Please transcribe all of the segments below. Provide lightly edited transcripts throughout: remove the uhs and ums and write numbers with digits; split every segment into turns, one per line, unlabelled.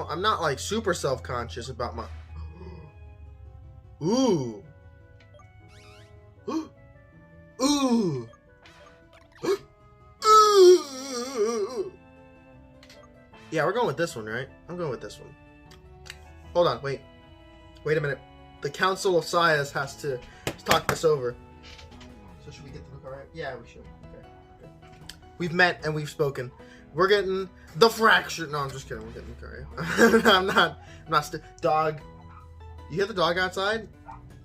I'm not like super self-conscious about my... Ooh. Ooh. Ooh. Yeah, we're going with this one, right? I'm going with this one. Hold on, wait. Wait a minute. The Council of Siahs has to talk this over. So should we get the book alright? Yeah, we should. Okay. We've met and we've spoken. We're getting the fracture. No, I'm just kidding. We're getting the curry. I'm not dog. You hear the dog outside?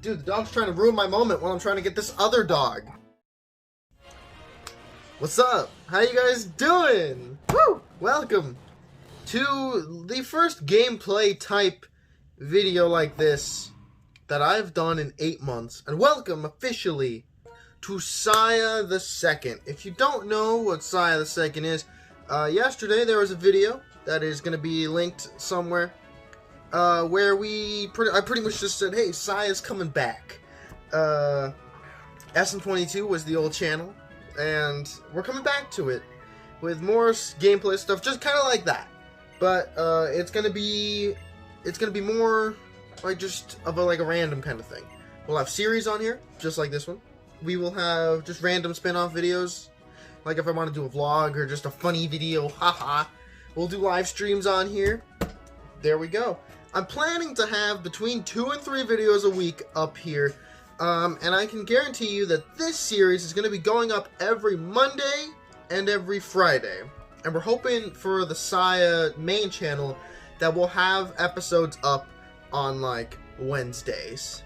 Dude, the dog's trying to ruin my moment while I'm trying to get this other dog. What's up? How you guys doing? Woo! Welcome to the first gameplay type video like this that I've done in 8 months. And welcome officially to Siah the Second. If you don't know what Siah the Second is, yesterday there was a video that is going to be linked somewhere where I pretty much just said, hey, Siah's coming back. SM22 was the old channel, and we're coming back to it with more gameplay stuff, just kind of like that. But it's gonna be more like just of a random kind of thing. We'll have series on here, just like this one. We will have just random spin-off videos, like if I want to do a vlog or just a funny video, haha. We'll do live streams on here. There we go. I'm planning to have between 2 and 3 videos a week up here. And I can guarantee you that this series is going to be going up every Monday and every Friday. And we're hoping for the Siah main channel that we'll have episodes up on like Wednesdays.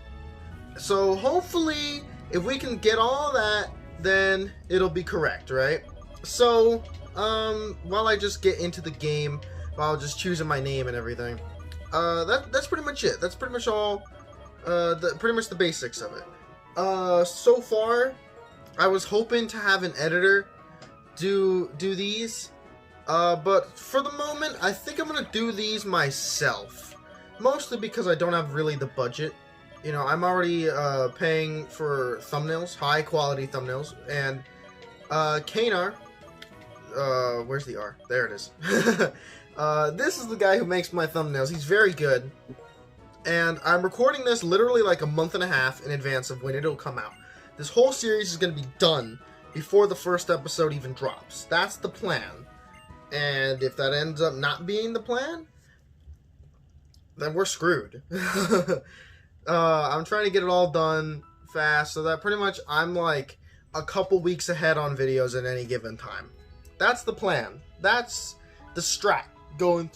So hopefully, if we can get all that, then it'll be correct, right? So, while I just get into the game, while just choosing my name and everything, that's pretty much it. That's pretty much all, pretty much the basics of it. So far, I was hoping to have an editor do these, but for the moment, I think I'm gonna do these myself. Mostly because I don't have really the budget. You know, I'm already paying for thumbnails, high quality thumbnails, and Kanar, where's the R? There it is. This is the guy who makes my thumbnails. He's very good. And I'm recording this literally like a month and a half in advance of when it'll come out. This whole series is going to be done before the first episode even drops. That's the plan. And if that ends up not being the plan, then we're screwed. I'm trying to get it all done fast so that pretty much I'm like a couple weeks ahead on videos at any given time. That's the plan. That's the strat going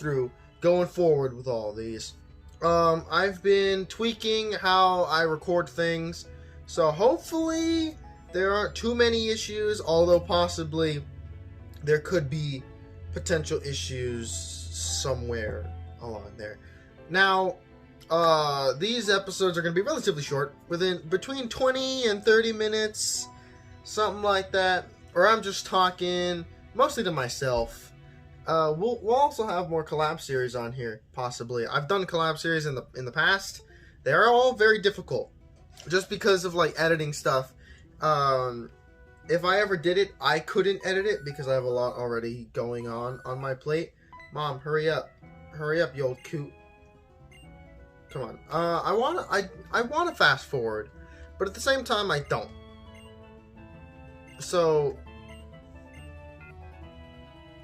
forward with all these. I've been tweaking how I record things, so hopefully there aren't too many issues, although possibly there could be potential issues somewhere along there. Now, these episodes are going to be relatively short, between 20 and 30 minutes, something like that, or I'm just talking mostly to myself. We'll also have more collab series on here, possibly. I've done collab series in the past. They're all very difficult, just because of like editing stuff. If I ever did it, I couldn't edit it because I have a lot already going on my plate. Mom, hurry up, you old coot. Come on. I wanna fast forward, but at the same time I don't. So.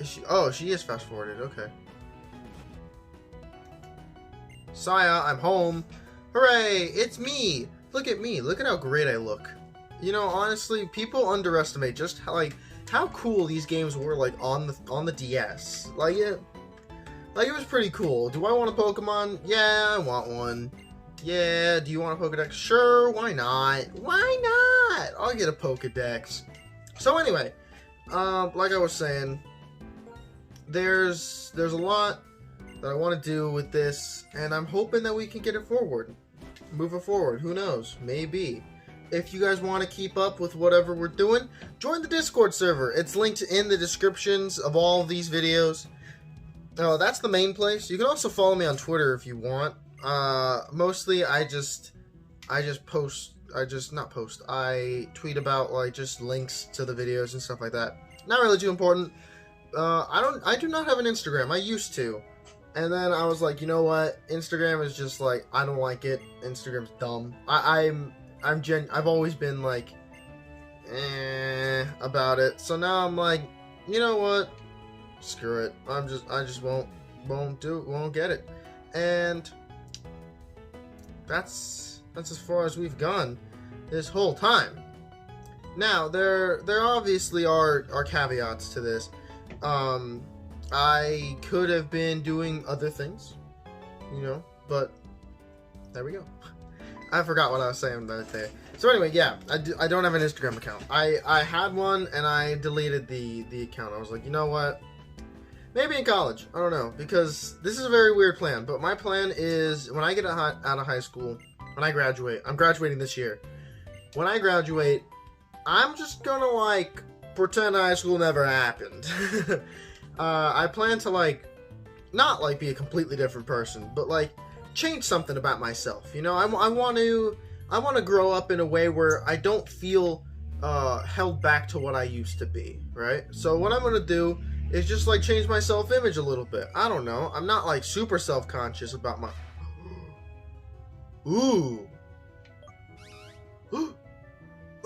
She is fast forwarded, okay. Siah, I'm home. Hooray, it's me. Look at me, look at how great I look. You know, honestly, people underestimate just how cool these games were like on the DS. Like it was pretty cool. Do I want a Pokemon? Yeah, I want one. Yeah, do you want a Pokedex? Sure, why not? Why not? I'll get a Pokedex. So anyway, like I was saying, there's a lot that I want to do with this, and I'm hoping that we can get it forward. Move it forward. Who knows? Maybe. If you guys want to keep up with whatever we're doing, join the Discord server. It's linked in the descriptions of all of these videos. That's the main place. You can also follow me on Twitter if you want. Mostly I tweet about like just links to the videos and stuff like that. Not really too important. I do not have an Instagram. I used to. And then I was like, you know what? Instagram is just like, I don't like it. Instagram's dumb. I've always been like, about it. So now I'm like, you know what? Screw it. I just won't get it. And that's as far as we've gone this whole time. Now, there obviously are caveats to this. I could have been doing other things, you know, but there we go. I forgot what I was saying that day. So anyway, yeah, I don't have an Instagram account. I had one and I deleted the account. I was like, you know what? Maybe in college. I don't know, because this is a very weird plan. But my plan is when I get out of high school, when I graduate, I'm graduating this year. When I graduate, I'm just gonna like pretend high school never happened. I plan to like not like be a completely different person, but like change something about myself. You know, I want to grow up in a way where I don't feel held back to what I used to be. Right. So what I'm gonna do is just like change my self-image a little bit. I don't know. I'm not like super self-conscious about my. Ooh. Ooh.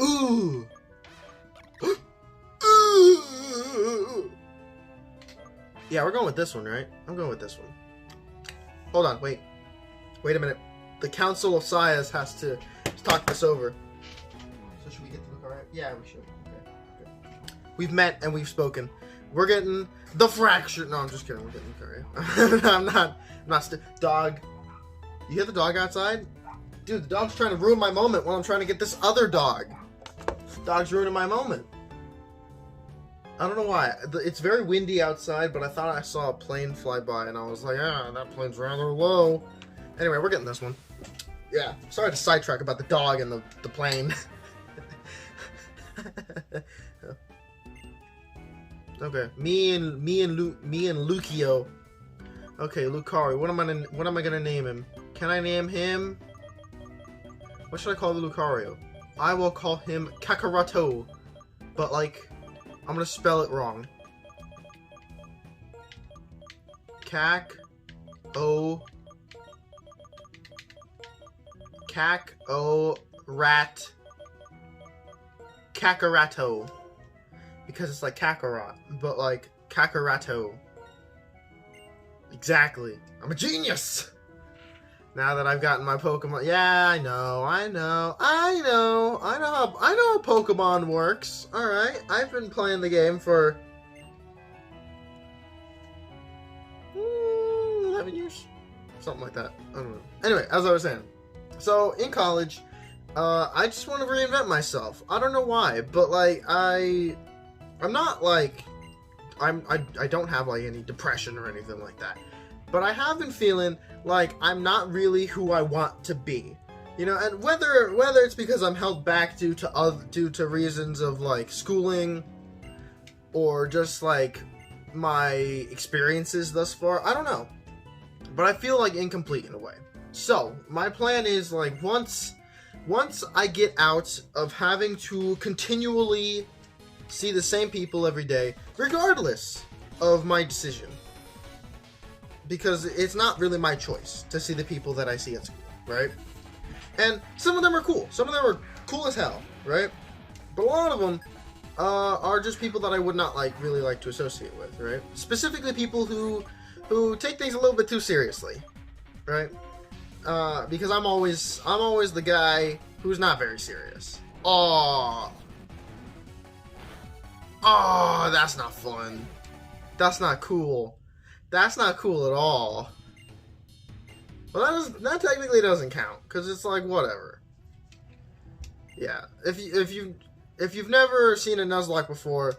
Ooh. Yeah, we're going with this one, right? I'm going with this one. Hold on, wait a minute. The Council of Siahs has to talk this over. So should we get to the car? Yeah, we should. Okay. We've met and we've spoken. We're getting the fracture. No, I'm just kidding. We're getting the car. I'm not. Dog. You hear the dog outside? Dude, the dog's trying to ruin my moment while I'm trying to get this other dog. Dog's ruining my moment. I don't know why. It's very windy outside, but I thought I saw a plane fly by, and I was like, that plane's rather low. Anyway, we're getting this one. Yeah, sorry to sidetrack about the dog and the plane. Okay, me and Lucio. Okay, Lucario. What am I gonna name him? Can I name him? What should I call the Lucario? I will call him Kakarato, but like, I'm gonna spell it wrong. Kakarato. Because it's like Kakarot, but like Kakarato. Exactly. I'm a genius! Now that I've gotten my Pokemon. Yeah, I know how Pokemon works. Alright, I've been playing the game for 11 years? Something like that. I don't know. Anyway, as I was saying. So, in college, I just want to reinvent myself. I don't know why, but like, I'm not like, I don't have like any depression or anything like that. But I have been feeling like I'm not really who I want to be, you know. And whether it's because I'm held back due to reasons of like schooling, or just like my experiences thus far, I don't know. But I feel like incomplete in a way. So my plan is like once I get out of having to continually see the same people every day, regardless of my decision. Because it's not really my choice to see the people that I see at school, right? And some of them are cool. Some of them are cool as hell, right? But a lot of them are just people that I would not really like to associate with, right? Specifically people who take things a little bit too seriously, right? Because I'm always the guy who's not very serious. Oh, that's not fun. That's not cool. That's not cool at all. Well, that technically doesn't count, because it's like, whatever. Yeah, if you've never seen a Nuzlocke before,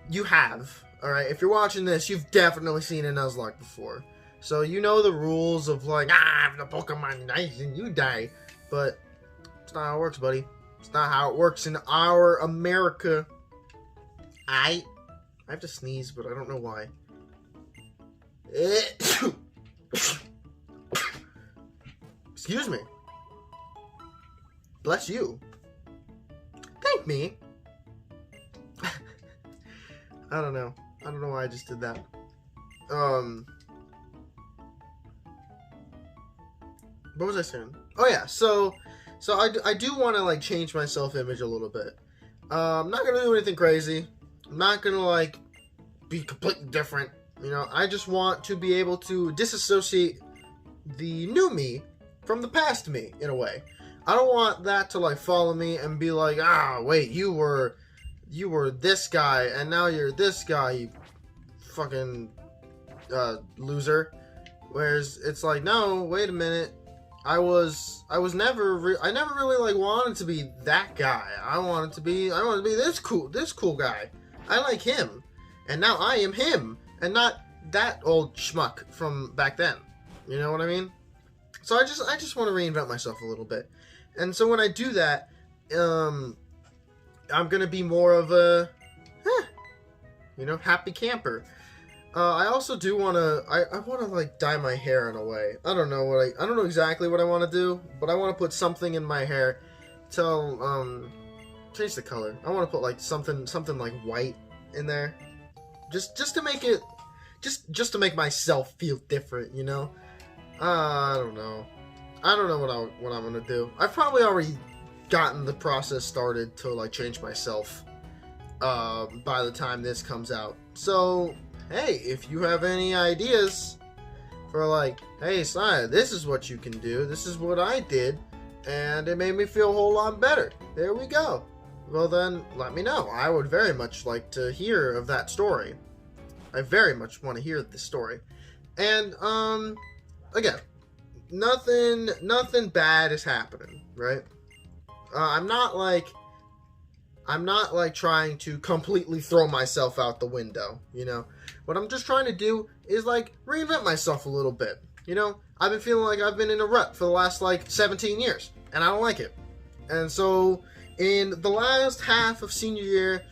you have, alright? If you're watching this, you've definitely seen a Nuzlocke before. So you know the rules of like, if the Pokemon dies, then you die. But it's not how it works, buddy. It's not how it works in our America. I have to sneeze, but I don't know why. Excuse me. Bless you. Thank me. I don't know why I just did that. what was I saying? Oh yeah, so I do want to like change my self-image a little bit. I'm not gonna do anything crazy. I'm not gonna like be completely different. You know, I just want to be able to disassociate the new me from the past me in a way. I don't want that to like follow me and be like, ah, wait, you were this guy and now you're this guy, you fucking loser. Whereas it's like, no, wait a minute. I never really like wanted to be that guy. I wanted to be this cool guy. I like him. And now I am him and not that old schmuck from back then. You know what I mean? So I just want to reinvent myself a little bit. And so when I do that, I'm going to be more of a happy camper. I also do want to, I want to like dye my hair in a way. I don't know exactly what I want to do, but I want to put something in my hair to, change the color. I want to put like something like white in there. Just to make it, just to make myself feel different, you know? I don't know what I'm going to do. I've probably already gotten the process started to like change myself, by the time this comes out. So, hey, if you have any ideas for like, hey, Siah, this is what you can do. This is what I did, and it made me feel a whole lot better. There we go. Well then, let me know. I would very much like to hear of that story. I very much want to hear the story. And, again, nothing bad is happening, right? I'm not like trying to completely throw myself out the window, you know? What I'm just trying to do is, like, reinvent myself a little bit, you know? I've been feeling like I've been in a rut for the last, like, 17 years, and I don't like it. And so, in the last half of senior year,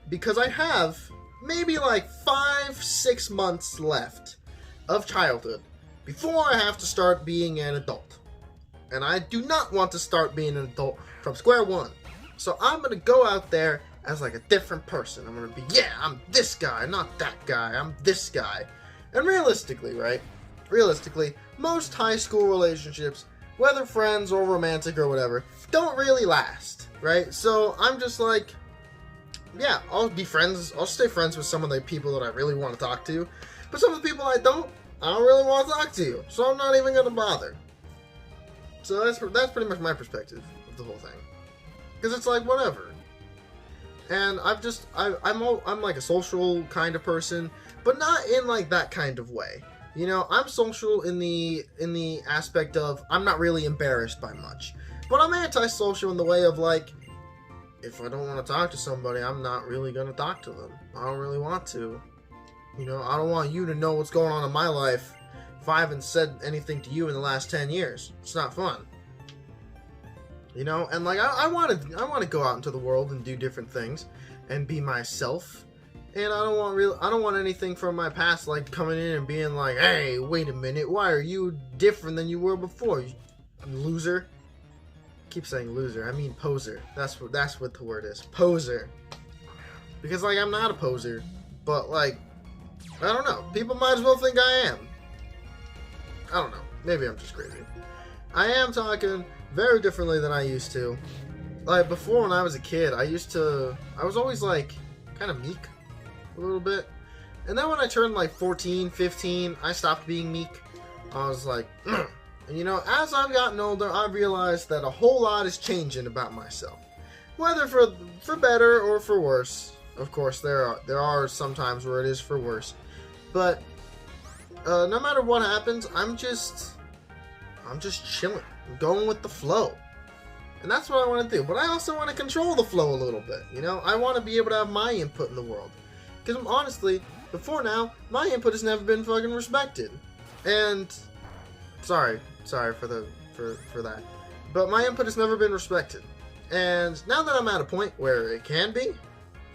because I have maybe, like, 5-6 months left of childhood before I have to start being an adult. And I do not want to start being an adult from square one. So I'm going to go out there as like a different person. I'm going to be, yeah, I'm this guy, not that guy. I'm this guy. And realistically, right? Realistically, most high school relationships, whether friends or romantic or whatever, don't really last, right? So I'm just like, yeah, I'll be friends. I'll stay friends with some of the people that I really want to talk to. But some of the people I don't really want to talk to you. So I'm not even going to bother. So that's pretty much my perspective of the whole thing. Because it's like, whatever. And I'm like a social kind of person, but not in like that kind of way. You know, I'm social in the aspect of I'm not really embarrassed by much. But I'm antisocial in the way of like, if I don't want to talk to somebody, I'm not really going to talk to them. I don't really want to. You know, I don't want you to know what's going on in my life if I haven't said anything to you in the last 10 years. It's not fun. You know, and like I want to go out into the world and do different things and be myself. And I don't want anything from my past like coming in and being like, "Hey, wait a minute, why are you different than you were before, you loser?" I keep saying loser, I mean poser. That's what the word is. Poser. Because like I'm not a poser, but like I don't know. People might as well think I am. I don't know. Maybe I'm just crazy. I am talking very differently than I used to. Like, before when I was a kid, I was always, like, kind of meek a little bit. And then when I turned, like, 14, 15, I stopped being meek. I was like, and, you know, as I've gotten older, I've realized that a whole lot is changing about myself. Whether for better or for worse. Of course, there are some times where it is for worse. But, no matter what happens, I'm just chilling. I'm going with the flow. And that's what I want to do. But I also want to control the flow a little bit. You know, I want to be able to have my input in the world. Because honestly, before now, my input has never been fucking respected. And sorry for that. But my input has never been respected. And now that I'm at a point where it can be,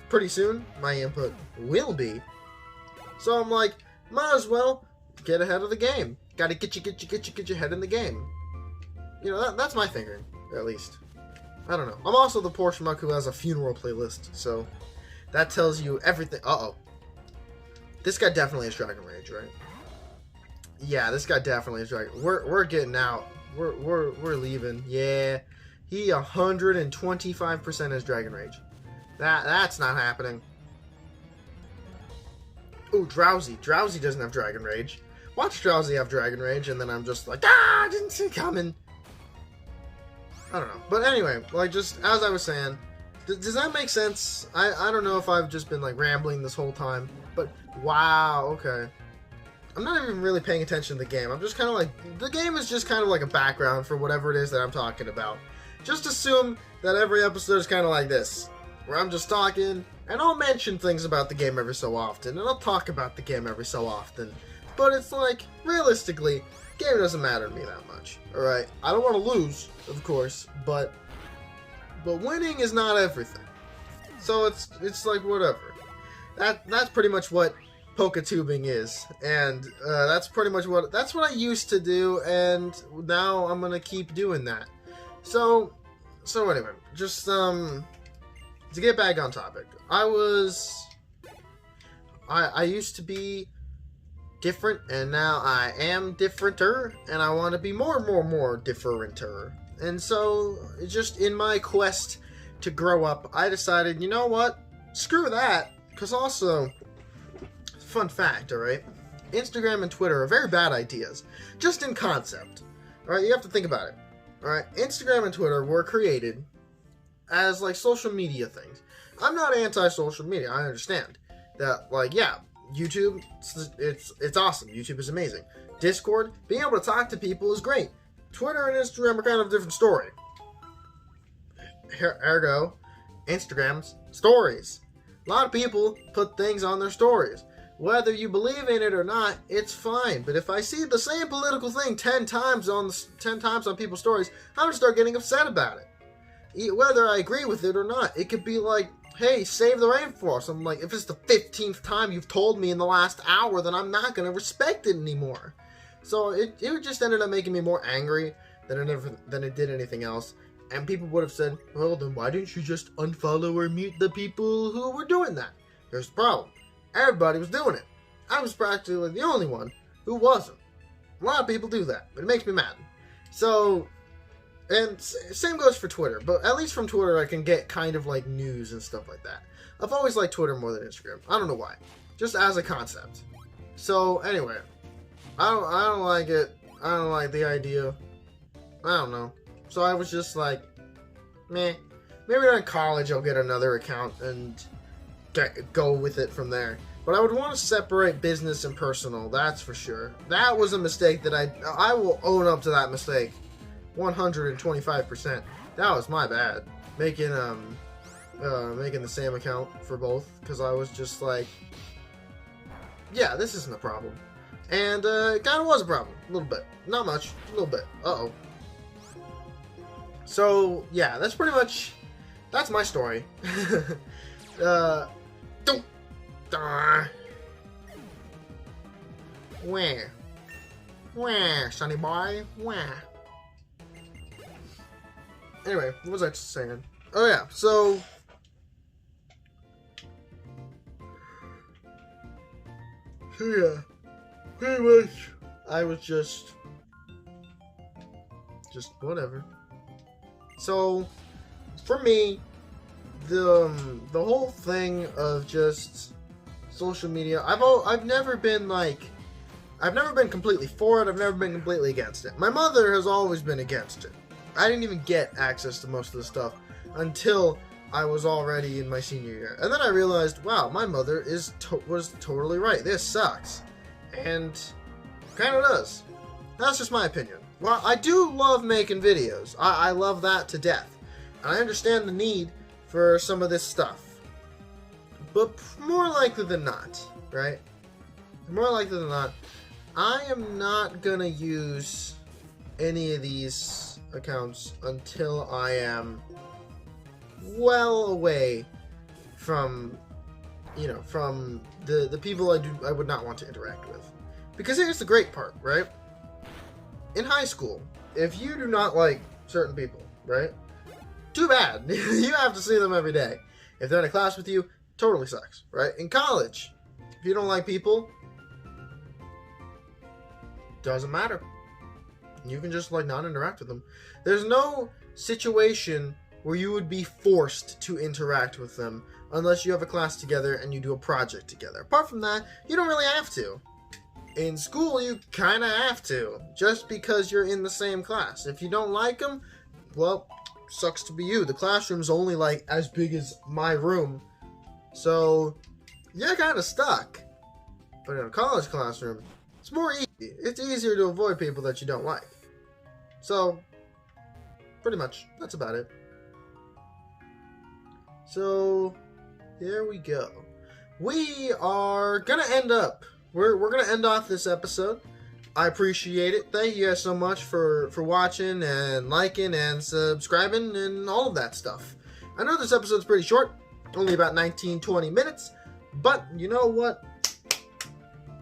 pretty soon my input will be. So I'm like, might as well get ahead of the game. Gotta get your head in the game. You know, that's my thinking, at least. I don't know. I'm also the poor schmuck who has a funeral playlist, so that tells you everything. Uh-oh. This guy definitely has Dragon Rage, right? Yeah, this guy definitely has Dragon. We're getting out. We're leaving. Yeah, he 125% has Dragon Rage. That's not happening. Ooh, Drowsy. Drowsy doesn't have Dragon Rage. Watch Drowsy have Dragon Rage, and then I'm just like, I didn't see it coming. I don't know. But anyway, like, just as I was saying, does that make sense? I don't know if I've just been, like, rambling this whole time. But, wow, okay. I'm not even really paying attention to the game. I'm just kind of like, the game is just kind of like a background for whatever it is that I'm talking about. Just assume that every episode is kind of like this, where I'm just talking, and I'll mention things about the game every so often, and I'll talk about the game every so often. But it's like, realistically, game doesn't matter to me that much. Alright, I don't want to lose, of course, but winning is not everything. So it's like whatever. That's pretty much what Poketubing is, and that's pretty much what I used to do, and now I'm gonna keep doing that. So anyway, just to get back on topic, I used to be different, and now I am differenter, and I want to be more differenter. And so, just in my quest to grow up, I decided, you know what? Screw that. Because also, fun fact, alright? Instagram and Twitter are very bad ideas. Just in concept. Alright, you have to think about it. Alright, Instagram and Twitter were created as, like, social media things. I'm not anti-social media, I understand. That, like, yeah, YouTube, it's awesome. YouTube is amazing. Discord, being able to talk to people is great. Twitter and Instagram are kind of a different story. Ergo, Instagram's stories. A lot of people put things on their stories. Whether you believe in it or not, it's fine. But if I see the same political thing 10 times on people's stories, I'm gonna start getting upset about it. Whether I agree with it or not, it could be like, hey, save the rainforest. I'm like, if it's the 15th time you've told me in the last hour, then I'm not gonna respect it anymore. So it just ended up making me more angry than it did anything else. And people would have said, well, then why didn't you just unfollow or mute the people who were doing that? Here's the problem. Everybody was doing it. I was practically the only one who wasn't. A lot of people do that, but it makes me mad. So, and same goes for Twitter, but at least from Twitter I can get kind of like news and stuff like that. I've always liked Twitter more than Instagram. I don't know why. Just as a concept. So, anyway. I don't like it. I don't like the idea. I don't know. So I was just like, meh. Maybe in college I'll get another account and go with it from there. But I would want to separate business and personal, that's for sure. That was a mistake that I will own up to that mistake. 125%. That was my bad. Making the same account for both, because I was just like, yeah, this isn't a problem. And it kind of was a problem. A little bit. Not much. A little bit. Uh-oh. So, yeah, that's pretty much... That's my story. Don't... Where? Where, sonny boy? Where? Anyway, what was I just saying? Oh, yeah, so... yeah. Pretty much, I was just whatever. So, for me, the whole thing of just social media, I've never been completely for it. I've never been completely against it. My mother has always been against it. I didn't even get access to most of the stuff until I was already in my senior year, and then I realized, wow, my mother was totally right. This sucks. And kind of does. That's just my opinion. Well, I do love making videos. I love that to death. I understand the need for some of this stuff. But more likely than not, right? More likely than not, I am not going to use any of these accounts until I am well away from, from the people I would not want to interact with. Because here's the great part, right? In high school, if you do not like certain people, right? Too bad. You have to see them every day. If they're in a class with you, totally sucks, right? In college, if you don't like people, doesn't matter. You can just, like, not interact with them. There's no situation where you would be forced to interact with them unless you have a class together and you do a project together. Apart from that, you don't really have to. In school, you kind of have to, just because you're in the same class. If you don't like them, well, sucks to be you. The classroom's only, like, as big as my room, so you're kind of stuck. But in a college classroom, it's more easy. It's easier to avoid people that you don't like. So, pretty much, that's about it. So, here we go. We are gonna end up. We're gonna end off this episode. I appreciate it. Thank you guys so much for watching and liking and subscribing and all of that stuff. I know this episode's pretty short, only about 19-20 minutes, but you know what?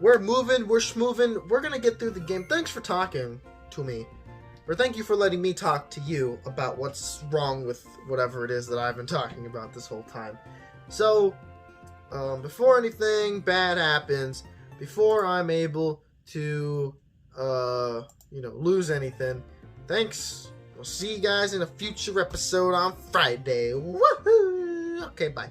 We're moving, we're schmoving, we're gonna get through the game. Thanks for talking to me. Or thank you for letting me talk to you about what's wrong with whatever it is that I've been talking about this whole time. So, before anything bad happens, before I'm able to, lose anything, thanks. We'll see you guys in a future episode on Friday. Woohoo! Okay, bye.